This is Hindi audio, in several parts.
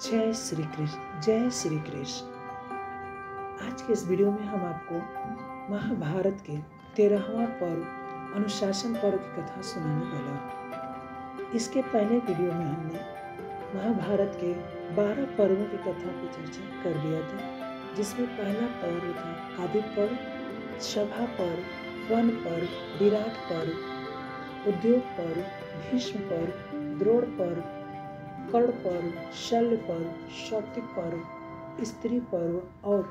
जय श्री कृष्ण, जय श्री कृष्ण। आज के इस वीडियो में हम आपको महाभारत के 13वां पर्व अनुशासन पर्व की कथा सुनाने वाला। इसके पहले वीडियो में हमने महाभारत के 12 पर्वों की कथा की चर्चा कर दिया था, जिसमें पहला पर्व था आदि पर्व, सभा पर्व, वन पर्व, विराट पर्व, उद्योग पर्व, भीष्म पर्व, द्रोण पर्व, कर्ण पर्व, शल्य पर्व, सौतिक पर्व, स्त्री पर्व और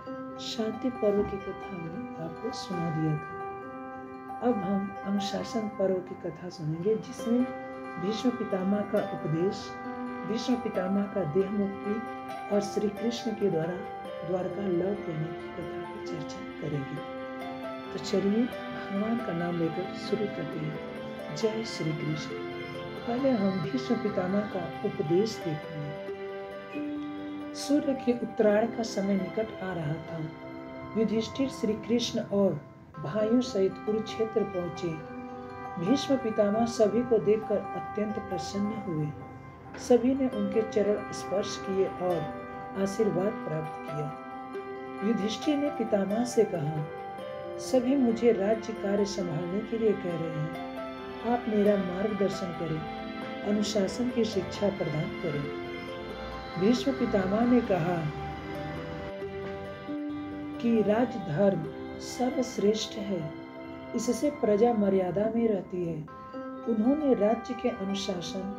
शांति पर्व की कथा हमने आपको सुना दिया था। अब हम अनुशासन पर्व की कथा सुनेंगे, जिसमें भीष्म पितामह का उपदेश, भीष्म पितामह का देह मुक्ति और श्री कृष्ण के द्वारा द्वारका लौट लेने की कथा की चर्चा करेंगे। तो चलिए भगवान का नाम लेकर शुरू करते हैं। जय श्री कृष्ण। पहले हम भीष्म पितामह का उपदेश देखेंगे। सूर्य के उत्तरायण का समय निकट आ रहा था। युधिष्ठिर श्री कृष्ण और भाइयों सहित कुरुक्षेत्र पहुंचे। भीष्म पितामह सभी को देखकर अत्यंत प्रसन्न हुए। सभी ने उनके चरण स्पर्श किए और आशीर्वाद प्राप्त किया। युधिष्ठिर ने पितामह से कहा, सभी मुझे राज्य कार्य संभालने के लिए कह रहे हैं। आप मेरा मार्गदर्शन करें, अनुशासन की शिक्षा प्रदान करें। भीष्म पितामह ने कहा कि राजधर्म सर्वश्रेष्ठ है, इससे प्रजा मर्यादा में रहती है। उन्होंने राज्य के अनुशासन,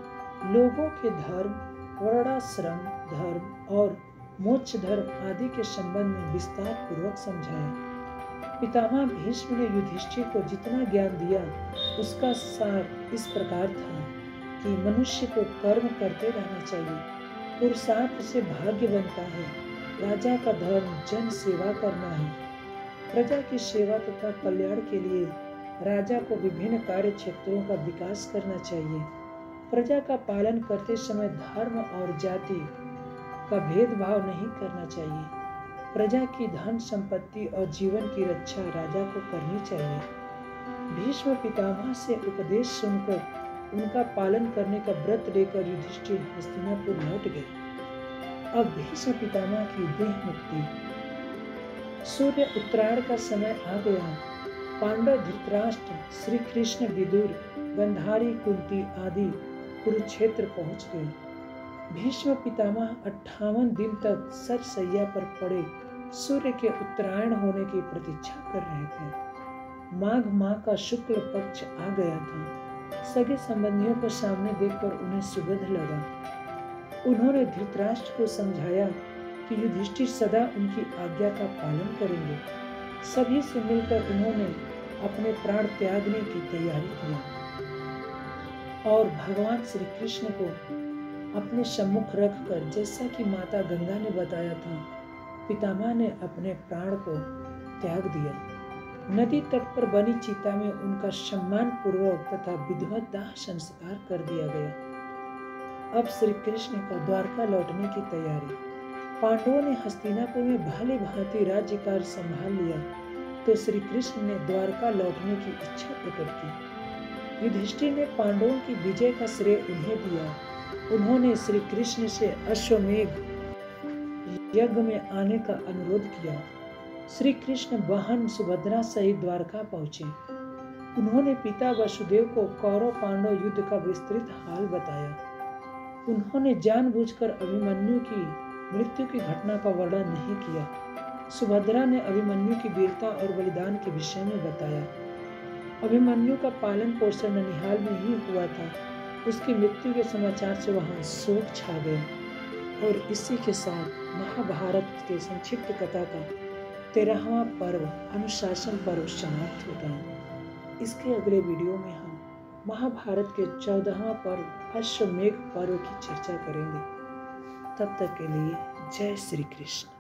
लोगों के धर्म, वर्णाश्रम धर्म और मोक्ष धर्म आदि के संबंध में विस्तार पूर्वक समझाया। पितामह भीष्म ने युधिष्ठिर को जितना ज्ञान दिया, उसका सार इस प्रकार था कि मनुष्य को कर्म करते रहना चाहिए, पुरुषार्थ से भाग्य बनता है। राजा का धर्म जन सेवा करना है। प्रजा की सेवा तथा कल्याण के लिए राजा को विभिन्न कार्य क्षेत्रों का विकास करना चाहिए। प्रजा का पालन करते समय धर्म और जाति का भेदभाव नहीं करना चाहिए। प्रजा की धन संपत्ति और जीवन की रक्षा राजा को करनी चाहिए। भीष्म पितामह से उपदेश सुनकर उनका पालन करने का व्रत लेकर युधिष्ठिर हस्तिनापुर लौट गए। अब भीष्म पितामह की देह मुक्ति। सूर्य उत्तरायण का समय आ गया। पांडव, धृतराष्ट्र, श्री कृष्ण, विदुर, गंधारी, कुंती आदि कुरुक्षेत्र पहुंच गए। भीष्म पितामह 58 दिन तक सजसैया पर पड़े सूर्य के उत्तरायण होने की प्रतीक्षा कर रहे थे। माघ माह का शुक्ल पक्ष आ गया था। सगे संबंधियों को सामने देखकर उन्हें सुगंध लगा। उन्होंने धृतराष्ट्र को समझाया कि युधिष्ठिर सदा उनकी आज्ञा का पालन करेंगे। सभी से मिलकर उन्होंने अपने प्राण त्यागने की तैयारी की और भगवान श्री कृष्ण को अपने सम्मुख रखकर, जैसा कि माता गंगा ने बताया था, पितामह ने अपने प्राण को त्याग दिया। नदी तट पर बनी चिता में उनका सम्मान पूर्वक तथा विधिवत दाह संस्कार कर दिया गया। अब श्री कृष्ण का द्वारका लौटने की तैयारी। पांडवों ने हस्तिनापुर में भली भांति राज्य कार्य संभाल लिया, तो श्री कृष्ण ने द्वारका लौटने की इच्छा प्रकट की। युधिष्ठिर ने पांडवों की विजय का श्रेय उन्हें दिया। उन्होंने श्री कृष्ण से अश्वमेध यज्ञ में आने का अनुरोध किया। श्री कृष्ण बहन सुभद्रा सहित द्वारका पहुंचे। उन्होंने पिता वसुदेव को कौरव पांडव युद्ध का विस्तृत हाल बताया। उन्होंने जानबूझकर अभिमन्यु की मृत्यु की घटना का वर्णन नहीं किया। सुभद्रा ने अभिमन्यु की वीरता और बलिदान के विषय में बताया। अभिमन्यु का पालन पोषण ननिहाल में ही हुआ था। उसकी मृत्यु के समाचार से वहां शोक छा गया। और इसी के साथ महाभारत के संक्षिप्त कथा का 13वां पर्व अनुशासन पर्व समाप्त होता है। इसके अगले वीडियो में हम महाभारत के 14वां पर्व अश्वमेध पर्व की चर्चा करेंगे। तब तक के लिए जय श्री कृष्ण।